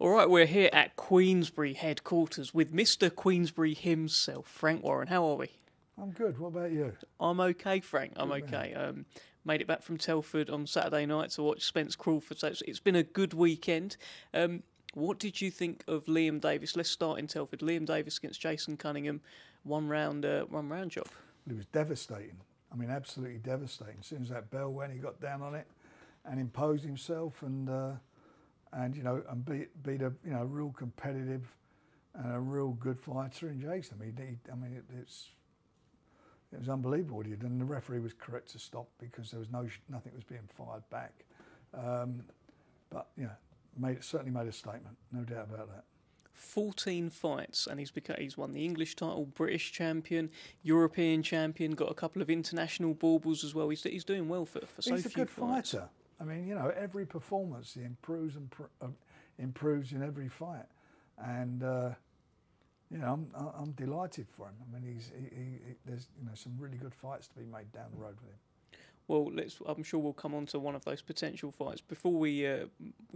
All right, we're here at Queensberry headquarters with Mr. Queensberry himself, Frank Warren. How are we? I'm good. What about you? I'm okay, Frank. I'm Good man. okay. Made it back from Telford on Saturday night to watch Spence Crawford. So it's been a good weekend. What did you think of Liam Davis? Let's start in Telford. Liam Davis against Jason Cunningham, one round job. It was devastating. I mean, absolutely devastating. As soon as that bell went, he got down on it and imposed himself, and beat a real competitive and a real good fighter in Jason. It was unbelievable what he did, and the referee was correct to stop because there was nothing was being fired back. But certainly made a statement, no doubt about that. 14 fights, and he's won the English title, British champion, European champion, got a couple of international baubles as well. He's doing well for so few fights. He's a good fighter. I mean, every performance he improves and improves in every fight, and I'm delighted for him. I mean, there's some really good fights to be made down the road with him. Well, I'm sure we'll come on to one of those potential fights. Before we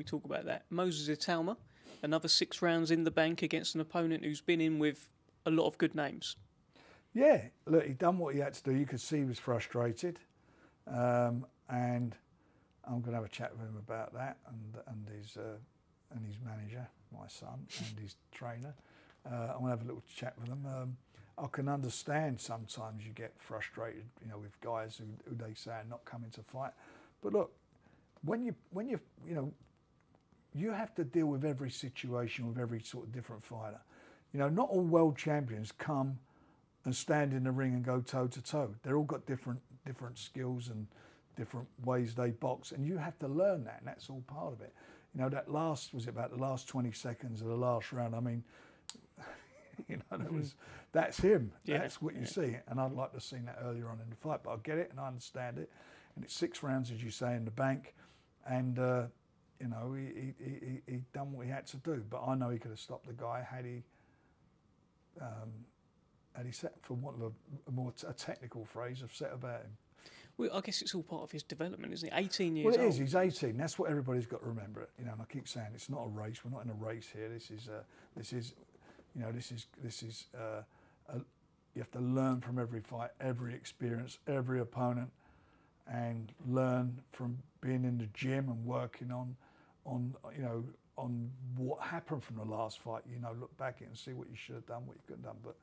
talk about that, Moses Italma, another 6 rounds in the bank against an opponent who's been in with a lot of good names. Yeah, look, he'd done what he had to do. You could see he was frustrated, and I'm going to have a chat with him about that and his manager, my son, and his trainer. I'm going to have a little chat with them. I can understand sometimes you get frustrated, with guys who they say are not coming to fight. But look, when you have to deal with every situation with every sort of different fighter. Not all world champions come and stand in the ring and go toe to toe. They're all got different skills and different ways they box, and you have to learn that, and that's all part of it. About the last 20 seconds of the last round. I mean, that's him. Yeah, that's what you see, and I'd like to have seen that earlier on in the fight, but I get it and I understand it. And it's 6 rounds, as you say, in the bank, and he done what he had to do. But I know he could have stopped the guy had he set, for want of a technical phrase, have set about him. Well, I guess it's all part of his development, isn't it? 18 years old. Well, it old. is. He's 18. That's what everybody's got to remember. And I keep saying it's not a race. We're not in a race here. You have to learn from every fight, every experience, every opponent, and learn from being in the gym and working on what happened from the last fight. Look back at it and see what you should have done, what you could have done. But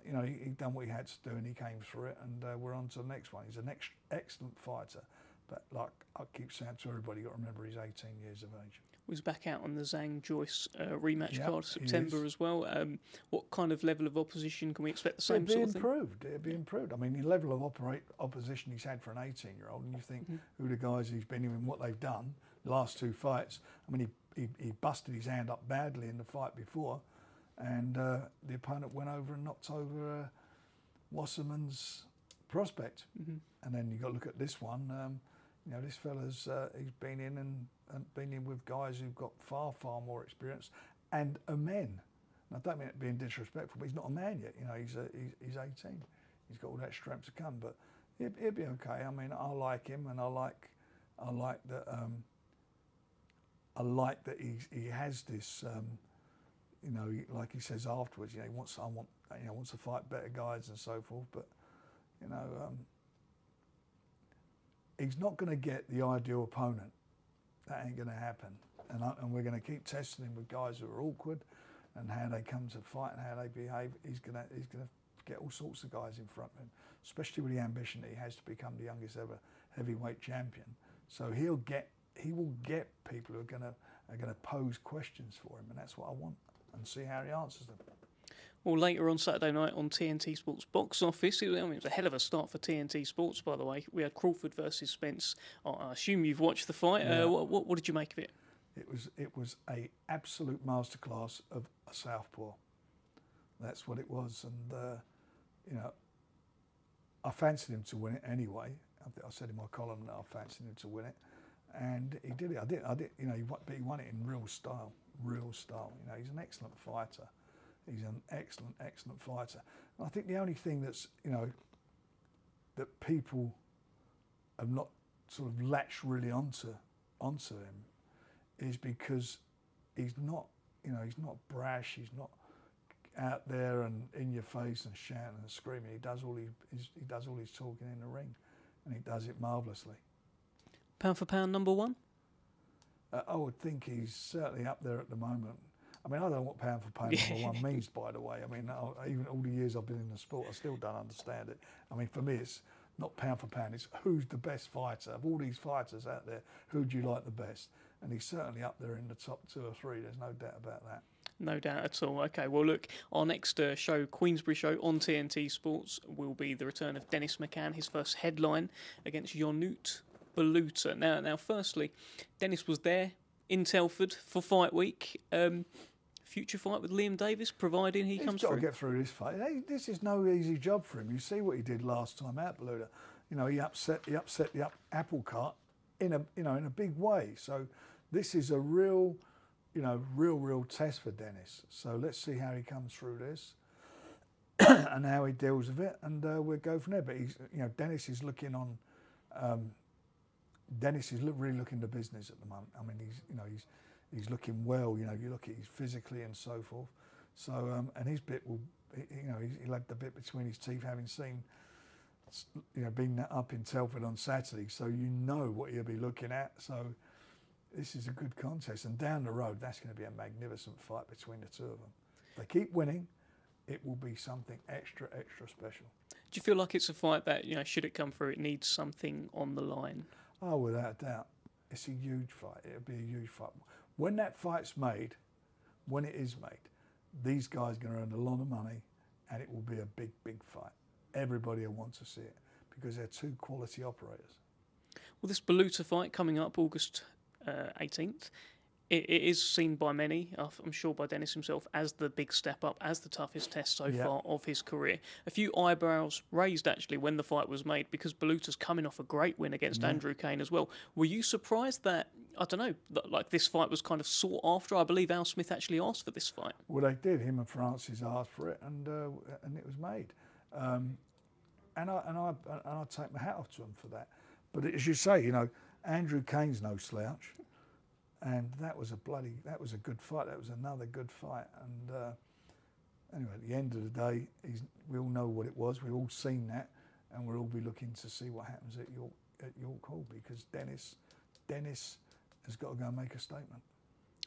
he done what he had to do, and he came through it, and we're on to the next one. He's an excellent fighter, but like I keep saying to everybody, you've got to remember he's 18 years of age. Was back out on the Zhang Joyce rematch card September as well. What kind of level of opposition can we expect? The same sort of thing? It'd be improved. I mean, the level of opposition he's had for an 18-year-old, and you think who the guys he's been in and what they've done the last 2 fights. I mean, he busted his hand up badly in the fight before. And the opponent went over and knocked over Wasserman's prospect. Mm-hmm. And then you've got to look at this one. This fella's he's been in and been in with guys who've got far, far more experience and are men. And I don't mean it being disrespectful, but he's not a man yet. He's 18. He's got all that strength to come, but he'll be okay. I mean, I like him, and I like that he has this. Like he says afterwards, he wants to fight better guys and so forth. But he's not going to get the ideal opponent. That ain't going to happen. And we're going to keep testing him with guys who are awkward and how they come to fight and how they behave. He's going to get all sorts of guys in front of him, especially with the ambition that he has to become the youngest ever heavyweight champion. So he will get people who are going to pose questions for him, and that's what I want. And see how he answers them. Well, later on Saturday night on TNT Sports box office, it was a hell of a start for TNT Sports, by the way. We had Crawford versus Spence. I assume you've watched the fight. Yeah. What did you make of it? It was a absolute masterclass of a southpaw. That's what it was, and I fancied him to win it anyway. I said in my column that I fancied him to win it, and he did it. I did. But he won it in real style. He's an excellent fighter. He's an excellent fighter. And I think the only thing that's, that people have not sort of latched really onto him is because he's not, he's not brash. He's not out there and in your face and shouting and screaming. He does all his talking in the ring, and he does it marvellously. Pound for pound, number one? I would think he's certainly up there at the moment. I mean, I don't know what pound for pound number one means, by the way. I mean, even all the years I've been in the sport, I still don't understand it. I mean, for me, it's not pound for pound. It's who's the best fighter. Of all these fighters out there, who do you like the best? And he's certainly up there in the top 2 or 3. There's no doubt about that. No doubt at all. Okay, well, look, our next show, Queensberry show on TNT Sports, will be the return of Dennis McCann, his first headline against Ionut Baluta. Now, firstly, Dennis was there in Telford for fight week. Future fight with Liam Davis, providing he comes through. He's got to get through this fight. This is no easy job for him. You see what he did last time out, Baluta. He upset the apple cart in a big way. So this is a real test for Dennis. So let's see how he comes through this and how he deals with it, and we'll go from there. But Dennis is looking on. Dennis is really looking to business at the moment. I mean, he's looking well. You look at his physically and so forth. So and his bit will, he'll have the bit between his teeth, having seen, being up in Telford on Saturday. So what he'll be looking at. So this is a good contest, and down the road, that's going to be a magnificent fight between the two of them. If they keep winning, it will be something extra special. Do you feel like it's a fight that, should it come through, it needs something on the line? Oh, without a doubt. It's a huge fight. It'll be a huge fight. When that fight's made, when it is made, these guys are going to earn a lot of money, and it will be a big, big fight. Everybody will want to see it because they're two quality operators. Well, this Baluta fight coming up August 18th, it is seen by many, I'm sure by Dennis himself, as the big step up, as the toughest test so far of his career. A few eyebrows raised, actually, when the fight was made, because Baluta's coming off a great win against Andrew Kane as well. Were you surprised that, I don't know, like this fight was kind of sought after? I believe Al Smith actually asked for this fight. Well, they did. Him and Francis asked for it, and it was made. And I take my hat off to him for that. But as you say, Andrew Kane's no slouch. And that was a good fight. That was another good fight. And anyway, at the end of the day, we all know what it was. We've all seen that, and we'll all be looking to see what happens at York Hall, because Dennis has got to go and make a statement.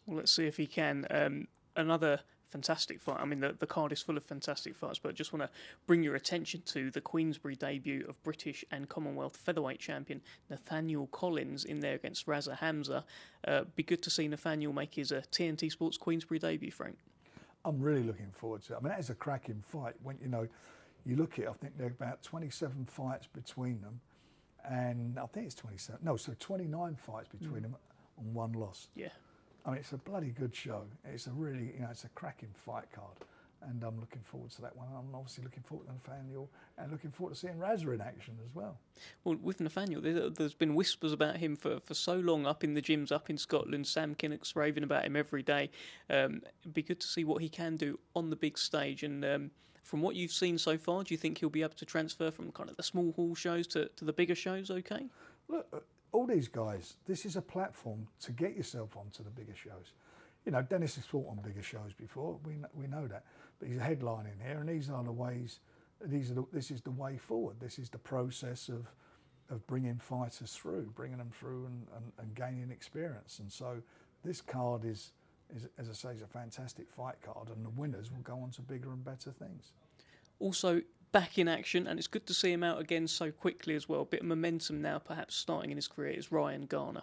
Well, let's see if he can. Another fantastic fight. I mean, the card is full of fantastic fights, but I just want to bring your attention to the Queensberry debut of British and Commonwealth featherweight champion Nathaniel Collins in there against Raza Hamza. Be good to see Nathaniel make his TNT Sports Queensberry debut, Frank. I'm really looking forward to it. I mean, that is a cracking fight. When you look at it, I think there are about 27 fights between them, and I think it's 27. No, so 29 fights between them and one loss. Yeah. I mean, it's a bloody good show. It's a really, it's a cracking fight card, and I'm looking forward to that one. I'm obviously looking forward to Nathaniel, and looking forward to seeing Raza in action as well. Well, with Nathaniel, there's been whispers about him for so long up in the gyms up in Scotland. Sam Kinnock's raving about him every day. It'd be good to see what he can do on the big stage. And from what you've seen so far, do you think he'll be able to transfer from kind of the small hall shows to the bigger shows? Okay. Look. All these guys, this is a platform to get yourself onto the bigger shows. Dennis has fought on bigger shows before. We know that, but he's a headline in here, and these are the ways. This is the way forward. This is the process of bringing fighters through, bringing them through, and gaining experience. And so, this card is, as I say, is a fantastic fight card, and the winners will go on to bigger and better things. Also, back in action, and it's good to see him out again so quickly as well. A bit of momentum now, perhaps starting in his career, is Ryan Garner.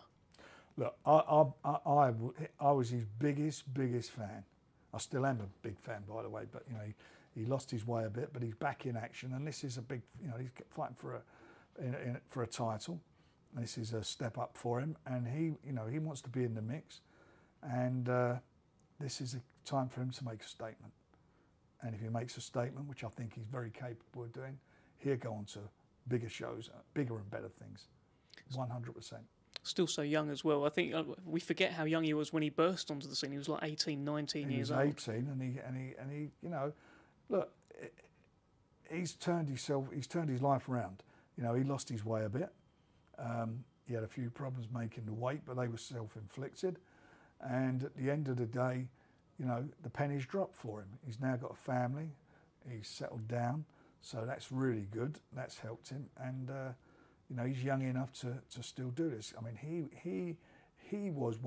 Look, I was his biggest fan. I still am a big fan, by the way. But he lost his way a bit, but he's back in action, and this is a big. He's fighting for a title. This is a step up for him, and he wants to be in the mix, and this is a time for him to make a statement. And if he makes a statement, which I think he's very capable of doing, he'll go on to bigger shows, bigger and better things, 100%. Still so young as well. I think we forget how young he was when he burst onto the scene. He was like 18, 19 years old. He was 18, and he look, he's turned his life around. He lost his way a bit. He had a few problems making the weight, but they were self-inflicted. And at the end of the day, you know, the pennies dropped for him. He's now got a family. He's settled down. So that's really good. That's helped him. And, you know, he's young enough to still do this. I mean, he was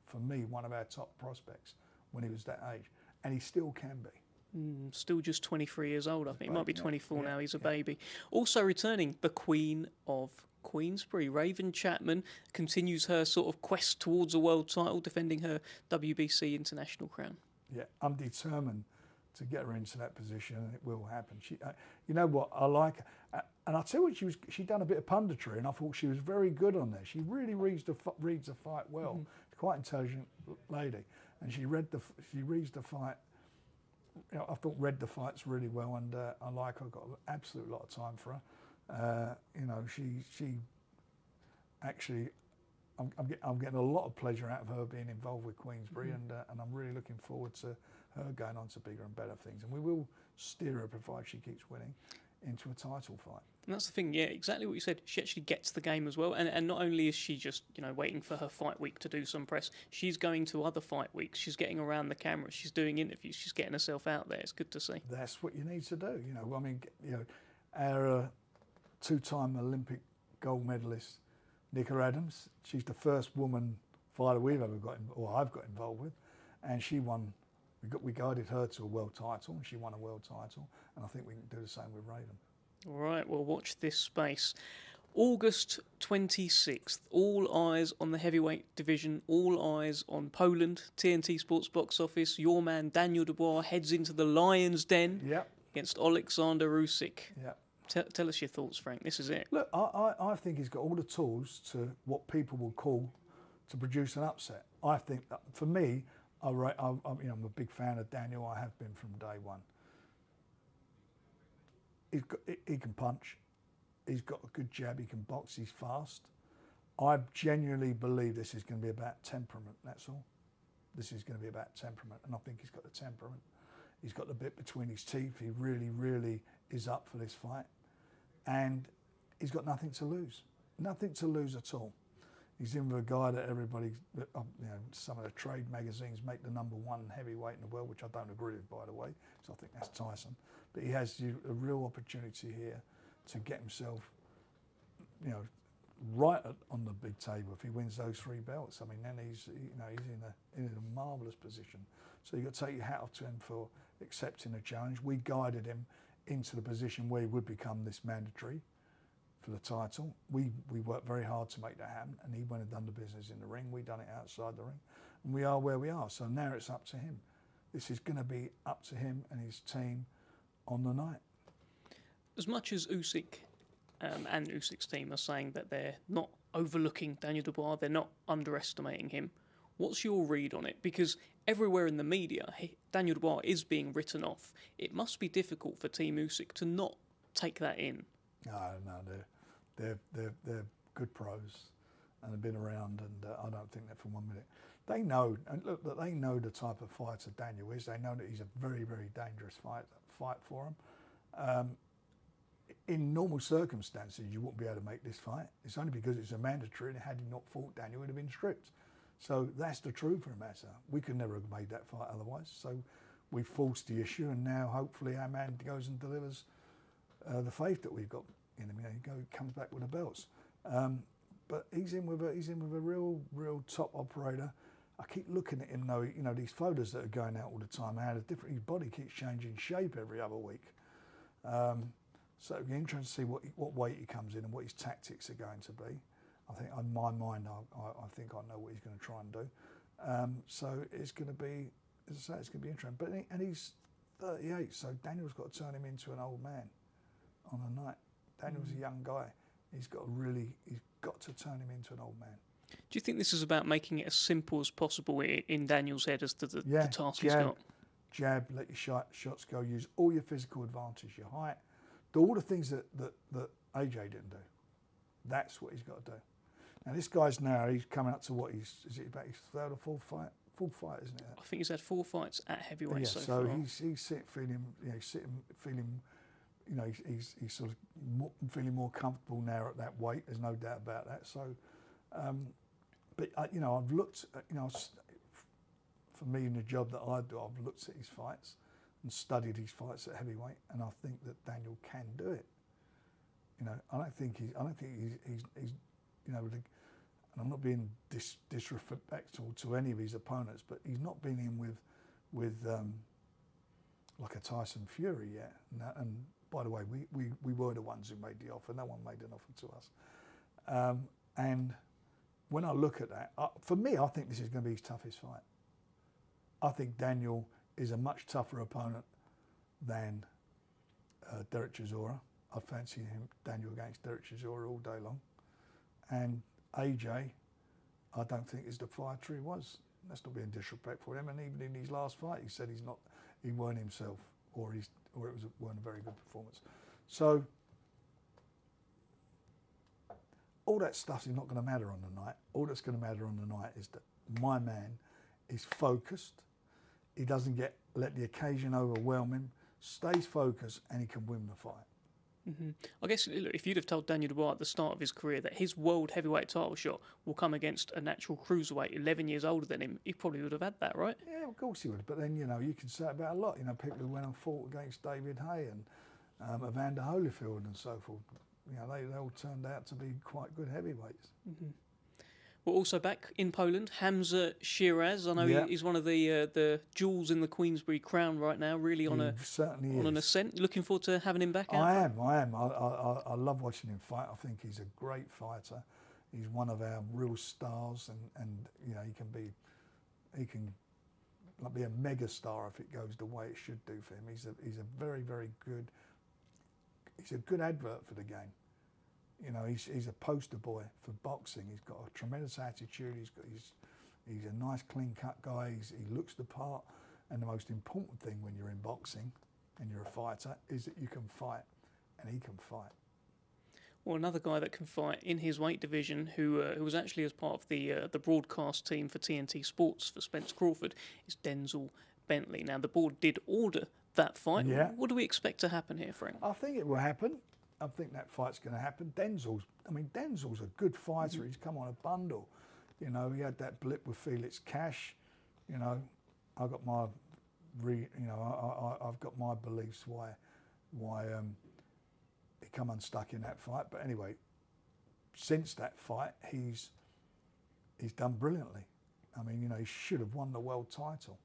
for me, one of our top prospects when he was that age. And he still can be. Still just 23 years old, I think. He might be 24 now. He's a baby. Also returning, the Queen of Queensberry, Raven Chapman, continues her sort of quest towards a world title, defending her WBC international crown. Yeah, I'm determined to get her into that position, and it will happen. She, you know what, I like her. And I'll tell you what, she'd done a bit of punditry, and I thought she was very good on there. She really reads the fight well. She's quite an intelligent lady, and she reads the fight. You know, I thought read the fights really well, and I like her. I've got an absolute lot of time for her. You know, she actually, I'm getting a lot of pleasure out of her being involved with Queensberry, and I'm really looking forward to her going on to bigger and better things. And we will steer her, provided she keeps winning, into a title fight. And that's the thing, yeah, exactly what you said. She actually gets the game as well. And not only is she just, you know, waiting for her fight week to do some press, she's going to other fight weeks. She's getting around the camera. She's doing interviews. She's getting herself out there. It's good to see. That's what you need to do. You know, I mean, you know, our two-time Olympic gold medalist, Nicola Adams, she's the first woman fighter we've ever got, or I've got involved with, and she won. We guided her to a world title, and she won a world title, and I think we can do the same with Raven. All right, well, watch this space. August 26th, all eyes on the heavyweight division, all eyes on Poland, TNT Sports box office. Your man Daniel Dubois heads into the Lion's Den against Oleksandr Usyk. Tell us your thoughts, Frank. This is it. Look, I think he's got all the tools to what people will call to produce an upset. I think that, for me, I'm a big fan of Daniel. I have been from day one. He can punch. He's got a good jab. He can box. He's fast. I genuinely believe this is going to be about temperament. That's all. This is going to be about temperament, and I think he's got the temperament. He's got the bit between his teeth. He really, really is up for this fight, and he's got nothing to lose. Nothing to lose at all. He's in with a guy that everybody, you know, some of the trade magazines make the #1 heavyweight in the world, which I don't agree with, by the way. So I think that's Tyson. But he has a real opportunity here to get himself, you know, right on the big table if he wins those 3 belts. I mean, then he's in a marvellous position. So you've got to take your hat off to him for accepting the challenge. We guided him into the position where he would become this mandatory for the title. We worked very hard to make that happen, and he went and done the business in the ring. We done it outside the ring, and we are where we are. So now it's up to him. This is going to be up to him and his team on the night. As much as Usyk and Usyk's team are saying that they're not overlooking Daniel Dubois, they're not underestimating him, what's your read on it? Because everywhere in the media, Daniel Dubois is being written off. It must be difficult for Team Usyk to not take that in. No, they're good pros, and have been around, and I don't think that for 1 minute. They know, and look, that they know the type of fighter Daniel is. They know that he's a very, very dangerous fight for them. In normal circumstances, you wouldn't be able to make this fight. It's only because it's a mandatory, and had he not fought, Daniel would have been stripped. So that's the truth of the matter. We could never have made that fight otherwise. So we forced the issue, and now hopefully our man goes and delivers the faith that we've got in him. You know, he comes back with the belts. But he's in with a real top operator. I keep looking at him though. You know, these photos that are going out all the time. His body keeps changing shape every other week. So it'll be interesting to see what weight he comes in and what his tactics are going to be. I think in my mind, I think I know what he's going to try and do. So it's going to be, as I say, it's going to be interesting. But he's 38, so Daniel's got to turn him into an old man on a night. Daniel's a young guy. He's got to turn him into an old man. Do you think this is about making it as simple as possible in Daniel's head as to the task he's got? Jab, let your shots go, use all your physical advantage, your height, do all the things that AJ didn't do. That's what he's got to do. Now this guy's he's coming up to what is it about his 3rd or 4th fight? Full fight, isn't it? I think he's had 4 fights at heavyweight so far. So he's feeling, you know, he's sort of feeling more comfortable now at that weight. There's no doubt about that. So, but you know, I've looked, you know, for me, in the job that I do, I've looked at his fights and studied his fights at heavyweight, and I think that Daniel can do it. You know, I don't think he's you know, and I'm not being disrespectful to any of his opponents, but he's not been in with like a Tyson Fury yet. And by the way, we were the ones who made the offer. No one made an offer to us. And when I look at that, for me, I think this is going to be his toughest fight. I think Daniel is a much tougher opponent than Derek Chisora. I fancy Daniel against Derek Chisora all day long. And AJ, I don't think is the fighter he was. That's not being disrespectful for him. And even in his last fight, he said he weren't himself, or it weren't a very good performance. So all that stuff is not going to matter on the night. All that's going to matter on the night is that my man is focused. He doesn't let the occasion overwhelm him, stays focused, and he can win the fight. Mm-hmm. I guess, look, if you'd have told Daniel Dubois at the start of his career that his world heavyweight title shot will come against a natural cruiserweight 11 years older than him, he probably would have had that, right? Yeah, of course he would. But then, you know, you can say about a lot. You know, people who went and fought against David Hay and Evander Holyfield and so forth. You know, they all turned out to be quite good heavyweights. Mm-hmm. We're also back in Poland. Hamza Shiraz. I know he's one of the jewels in the Queensberry crown right now. Really on an ascent. Looking forward to having him back. I am. I love watching him fight. I think he's a great fighter. He's one of our real stars, and you know he can be a mega star if it goes the way it should do for him. He's a very, very good. He's a good advert for the game. You know, he's a poster boy for boxing. He's got a tremendous attitude. He's a nice, clean-cut guy. He looks the part. And the most important thing when you're in boxing and you're a fighter is that you can fight, and he can fight. Well, another guy that can fight in his weight division, who was actually as part of the broadcast team for TNT Sports for Spence Crawford, is Denzel Bentley. Now, the board did order that fight. Yeah. What do we expect to happen here, Frank? I think it will happen. I think that fight's going to happen. Denzel's a good fighter. He's come on a bundle. You know, he had that blip with Felix Cash. You know, I've got my I've got my beliefs why he come unstuck in that fight. But anyway, since that fight, he's done brilliantly. I mean, you know, he should have won the world title.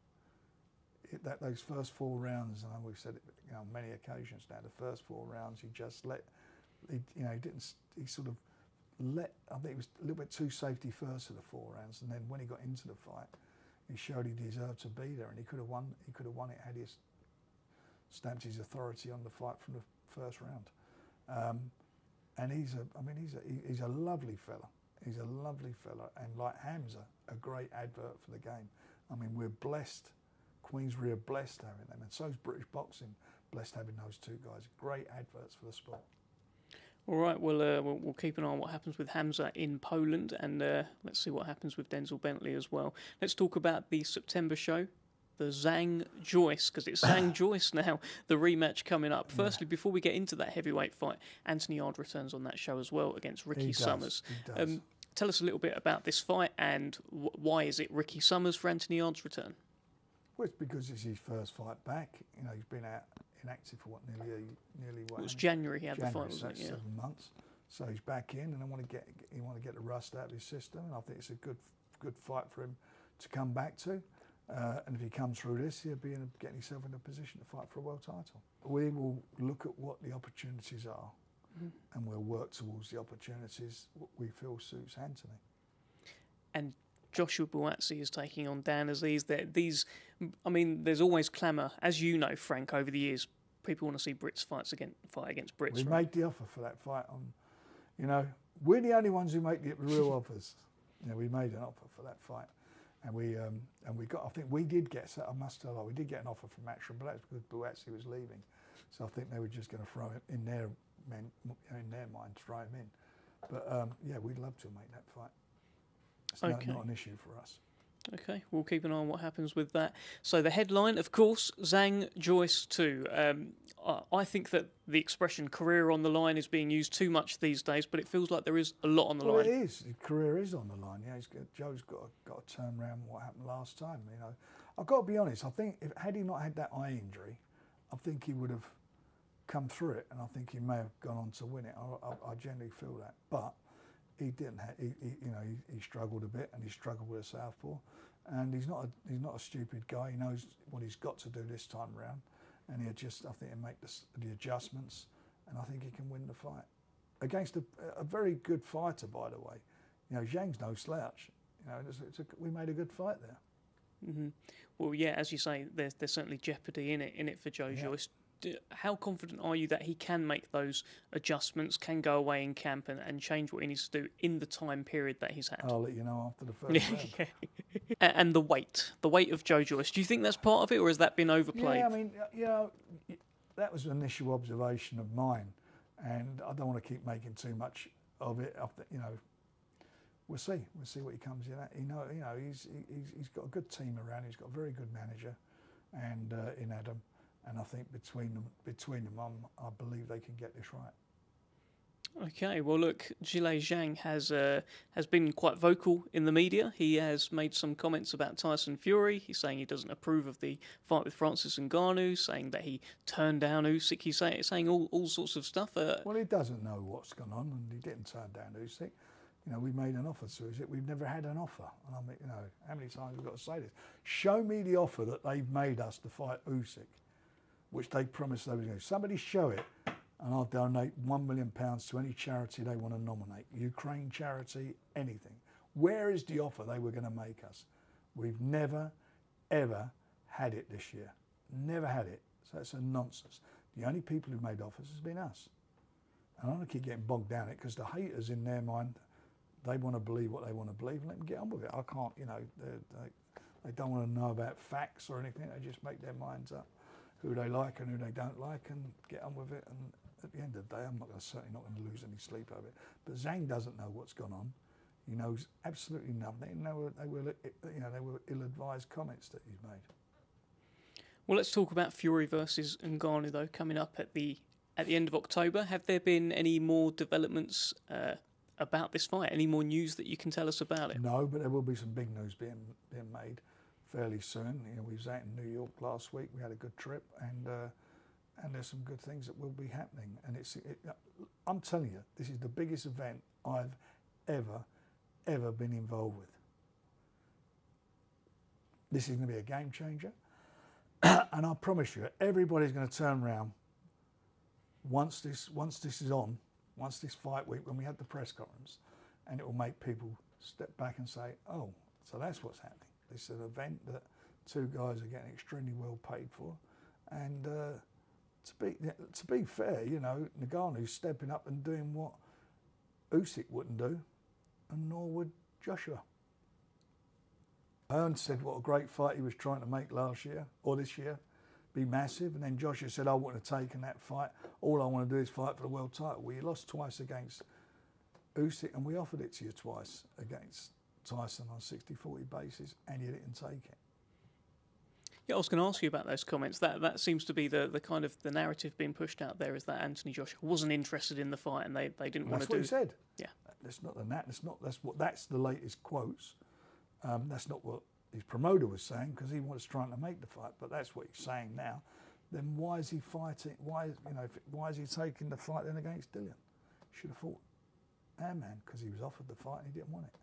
Those first 4 rounds, and we've said it, you know, on many occasions now. The first 4 rounds, he just let, he sort of let. I think it was a little bit too safety first for the 4 rounds, and then when he got into the fight, he showed he deserved to be there, and he could have won. He could have won it had he stamped his authority on the fight from the first round. And he's a lovely fella. He's a lovely fella, and like Hamza, a great advert for the game. I mean, we're blessed. Queensberry are blessed having them, and so is British boxing blessed having those two guys. Great adverts for the sport. All right, we'll keep an eye on what happens with Hamza in Poland, and let's see what happens with Denzel Bentley as well. Let's talk about the September show, the Zhang Joyce, because it's Zhang Joyce now, the rematch coming up. Firstly, before we get into that heavyweight fight, Anthony Yarde returns on that show as well against Ricky Summers. He does. Tell us a little bit about this fight, and why is it Ricky Summers for Anthony Yarde's return? Well, it's because it's his first fight back. You know, he's been out inactive for nearly what? It was January he had the fight, so wasn't it? Yeah. 7 months. So he's back in, and he want to get the rust out of his system. And I think it's a good fight for him to come back to. And if he comes through this, he'll be getting himself in a position to fight for a world title. We will look at what the opportunities are, and we'll work towards the opportunities what we feel suits Anthony. And Joshua Buatsi is taking on Dan Aziz. I mean, there's always clamour, as you know, Frank, over the years. People want to see Brits fight against Brits. We made the offer for that fight. You know, we're the only ones who make the real offers. You know, we made an offer for that fight, and we got. I think we did get. I must tell you, we did get an offer from Matchroom, but that's because Buatsi was leaving. So I think they were just going to throw it in their mind, throw him in. But yeah, we'd love to make that fight. It's not an issue for us. Okay, we'll keep an eye on what happens with that. So the headline, of course, Zhang Joyce 2. I think that the expression career on the line is being used too much these days, but it feels like there is a lot on the line. It is. His career is on the line. Yeah, Joe's got to turn around what happened last time. You know, I've got to be honest. I think had he not had that eye injury, I think he would have come through it, and I think he may have gone on to win it. I generally feel that, but he didn't. He struggled a bit, and he struggled with a southpaw. And he's not a stupid guy. He knows what he's got to do this time round, and I think he'll make the adjustments, and I think he can win the fight against a very good fighter, by the way. Zhang's no slouch. We made a good fight there. Mm-hmm. Well, yeah, as you say, there's certainly jeopardy in it for Joyce. How confident are you that he can make those adjustments, can go away in camp and change what he needs to do in the time period that he's had? I'll let you know after the first round. And the weight of Joyce, do you think that's part of it, or has that been overplayed? Yeah, I mean, that was an initial observation of mine, and I don't want to keep making too much of it. We'll see what he comes in at. He's got a good team around. He's got a very good manager, and in Adam, and I think between them, I believe they can get this right. Okay, well look, Zhilei Zhang has been quite vocal in the media. He has made some comments about Tyson Fury. He's saying he doesn't approve of the fight with Francis Ngannou, saying that he turned down Usyk. He's saying all sorts of stuff. Well, he doesn't know what's gone on, and he didn't turn down Usyk. We made an offer to Usyk. We've never had an offer. And I mean, how many times we've got to say this? Show me the offer that they've made us to fight Usyk, which they promised they were going to. Somebody show it, and I'll donate £1 million to any charity they want to nominate. Ukraine charity, anything. Where is the offer they were going to make us? We've never, ever had it this year. Never had it. So it's a nonsense. The only people who've made offers has been us. And I don't keep getting bogged down in it, because the haters in their mind, they want to believe what they want to believe, and let them get on with it. I can't, they don't want to know about facts or anything. They just make their minds up who they like and who they don't like, and get on with it. And at the end of the day, I'm certainly not going to lose any sleep over it. But Zhang doesn't know what's gone on. He knows absolutely nothing. And they were ill-advised comments that he's made. Well, let's talk about Fury versus Ngannou though, coming up at the end of October. Have there been any more developments about this fight? Any more news that you can tell us about it? No, but there will be some big news being made fairly soon. We was out in New York last week. We had a good trip, and there's some good things that will be happening. And I'm telling you, this is the biggest event I've ever been involved with. This is going to be a game changer, and I promise you, everybody's going to turn around once this is on. Once this fight week, when we had the press conference, and it will make people step back and say, oh, so that's what's happening. This is an event that two guys are getting extremely well paid for. And to be fair, Ngannou's stepping up and doing what Usyk wouldn't do, and nor would Joshua. Hearn said what a great fight he was trying to make last year, or this year, be massive, and then Joshua said, I wouldn't have taken that fight. All I want to do is fight for the world title. Well, you lost twice against Usyk, and we offered it to you twice against Tyson on 60-40 basis, and you didn't take it. Yeah, I was going to ask you about those comments. That seems to be the kind of the narrative being pushed out there, is that Anthony Joshua wasn't interested in the fight, and they didn't want to do. That's what he said. Yeah, that's not the that's the latest quotes. That's not what his promoter was saying, because he was trying to make the fight, but that's what he's saying now. Then why is he fighting? Why is he taking the fight then against Dillian? Should have fought our man, because he was offered the fight and he didn't want it.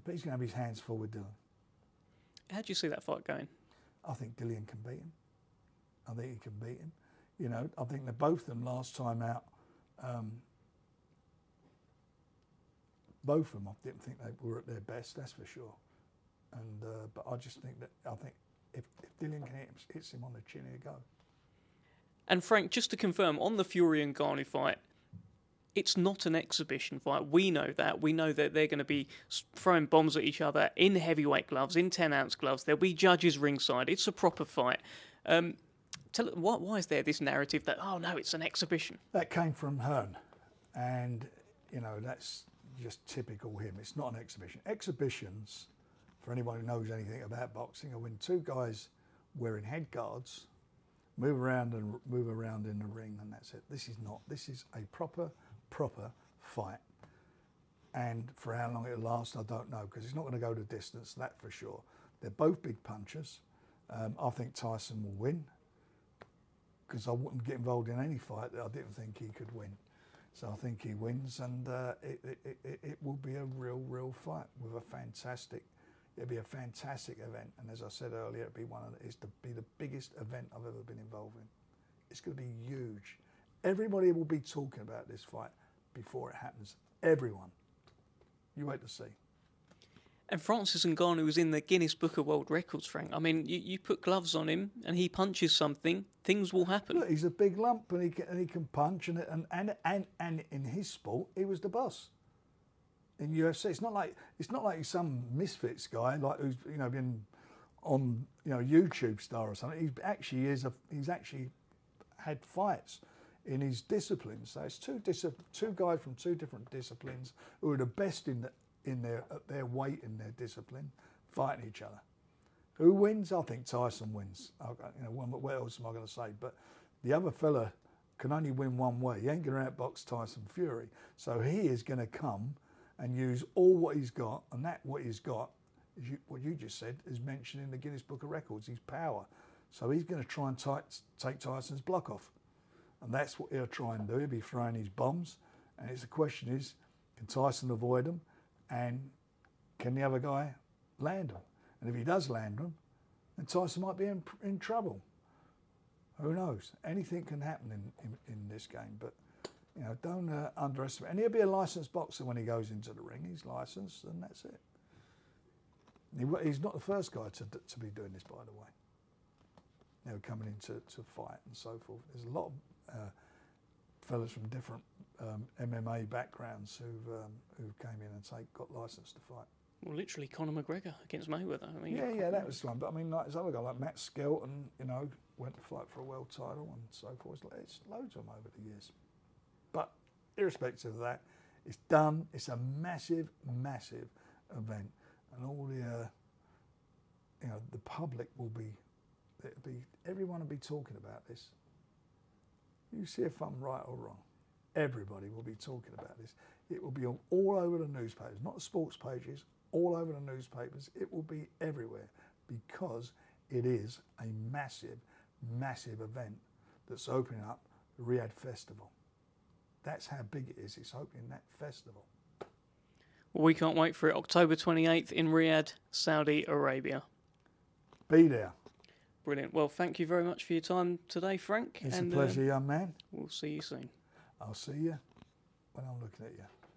But he's going to have his hands full with Dillian. How do you see that fight going? I think Dillian can beat him. I think he can beat him. I think that both of them last time out, both of them, I didn't think they were at their best, that's for sure. And but I just think if Dillian can hits him on the chin, he'll go. And Frank, just to confirm, on the Fury and Ngannou fight, it's not an exhibition fight. We know that. We know that they're going to be throwing bombs at each other in heavyweight gloves, in 10-ounce gloves. There'll be judges ringside. It's a proper fight. Why is there this narrative that, oh no, it's an exhibition? That came from Hearn, and that's just typical him. It's not an exhibition. Exhibitions, for anyone who knows anything about boxing, are when two guys wearing head guards move around in the ring, and that's it. This is not. This is a proper fight. And for how long it'll last, I don't know, because it's not going to go the distance, that for sure. They're both big punchers. I think Tyson will win because I wouldn't get involved in any fight that I didn't think he could win. So I think he wins, and it will be a real fight with a fantastic. It'll be a fantastic event, and as I said earlier, it'll be the biggest event I've ever been involved in. It's going to be huge. Everybody will be talking about this fight before it happens. Everyone. You wait to see. And Francis Ngannou was in the Guinness Book of World Records, Frank. I mean, you put gloves on him and he punches something, things will happen. Look, he's a big lump and he can punch, and in his sport, he was the boss. In UFC, it's not like he's some misfits guy like who's been on YouTube star or something. He's actually had fights in his discipline. So it's two guys from two different disciplines who are the best at their weight in their discipline, fighting each other. Who wins? I think Tyson wins. What else am I going to say? But the other fella can only win one way. He ain't going to outbox Tyson Fury. So he is going to come and use all what he's got, and what he's got, what you just said, is mentioned in the Guinness Book of Records, his power. So he's going to try and take Tyson's block off. And that's what he'll try and do. He'll be throwing his bombs. And the question is, can Tyson avoid them? And can the other guy land them? And if he does land them, then Tyson might be in trouble. Who knows? Anything can happen in this game. But, don't underestimate. And he'll be a licensed boxer when he goes into the ring. He's licensed, and that's it. He's not the first guy to be doing this, by the way. Coming in to fight and so forth. There's a lot of fellas from different MMA backgrounds who came in and got licensed to fight. Well, literally Conor McGregor against Mayweather. I mean, yeah, that was one. But I mean, like this other guy like Matt Skelton, went to fight for a world title and so forth. It's loads of them over the years. But irrespective of that, it's done. It's a massive event, and all the public will be. Everyone will be talking about this. You see if I'm right or wrong. Everybody will be talking about this. It will be all over the newspapers, not the sports pages, all over the newspapers. It will be everywhere because it is a massive event that's opening up the Riyadh Festival. That's how big it is. It's opening that festival. Well, we can't wait for it. October 28th in Riyadh, Saudi Arabia. Be there. Brilliant. Well, thank you very much for your time today, Frank. It's a pleasure, young man. We'll see you soon. I'll see you when I'm looking at you.